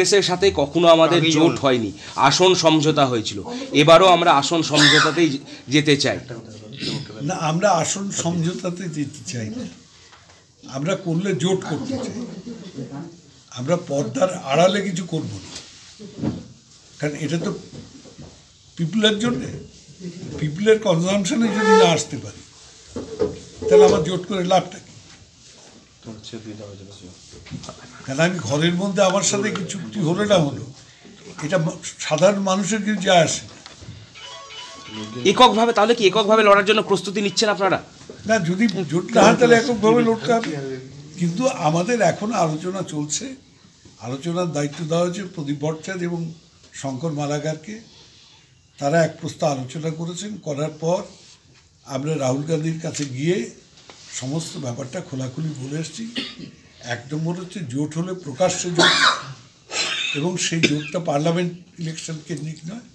কংগ্রেসের সাথে কখনো আমাদের জোট হয়নি, আসন সমঝোতা হয়েছিল। এবারও আমরা আসন সমঝোতাতেই যেতে চাই। না, আমরা আসন সমঝোতাতে যেতে চাই না, আমরা করলে জোট করতে চাই। আমরা পর্দার আড়ালে কিছু করব না, কারণ এটা তো পিপুলের জন্যে, পিপুলের কনজামশনে যদি না আসতে পারি তাহলে আমার জোট করে লাভটা কি? কারণ আমি ঘরের মধ্যে আমার সাথে কি চুক্তি হলো না হলো, এটা সাধারণ মানুষের কিছু যায় আসে না। এককভাবে তাহলে কি এককভাবে লড়ার জন্য প্রস্তুতি নিচ্ছেন আপনারা? না, যদি জোট না হয় তাহলে এককভাবে লড়তে হবে। কিন্তু আমাদের এখন আলোচনা চলছে, আলোচনার দায়িত্ব দেওয়া হয়েছে প্রদীপ ভট্টাচার্য এবং শঙ্কর মালাকারকে। তারা এক প্রস্তাব আলোচনা করেছেন, করার পর আমরা রাহুল গান্ধীর কাছে গিয়ে সমস্ত ব্যাপারটা খোলাখুলি বলে এসেছি। এক নম্বর হচ্ছে জোট হলে প্রকাশ্যে জোট, এবং সেই জোটটা পার্লামেন্ট ইলেকশন কেন্দ্রিক নয়,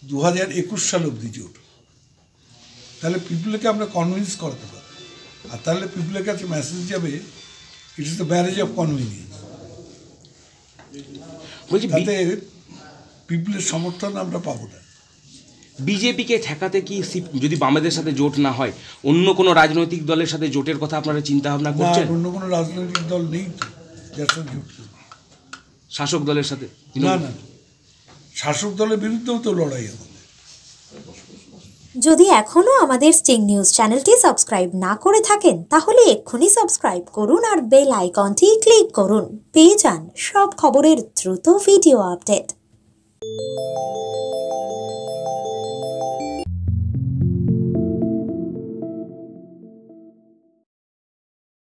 2021 সাল অবধি জোট। তাহলে পিপুলকে আমরা কনভিন্স করাতে পারি, আর তাহলে পিপুলের কাছে মেসেজ যাবে it is the marriage of convenience. তাতে পিপুলের সমর্থন আমরা পাবো না। বিজেপিকে ঠেকাতে কি যদি বামেদের সাথে জোট না হয় অন্য কোনো রাজনৈতিক দলের সাথে জোটের কথা আপনারা চিন্তা ভাবনা করছেন? অন্য কোনো রাজনৈতিক দল নেই তো যার সাথে জোট করবে। শাসক দলের সাথে? না না, শাসক দলের বিরুদ্ধেও তো লড়াই আমাদের। যদি এখনো আমাদের স্টিং নিউজ চ্যানেলটি সাবস্ক্রাইব না করে থাকেন তাহলে এক্ষুনি সাবস্ক্রাইব করুন আর বেল আইকনটি ক্লিক করুন। পেয়ে যান সব খবরের দ্রুত ভিডিও আপডেট।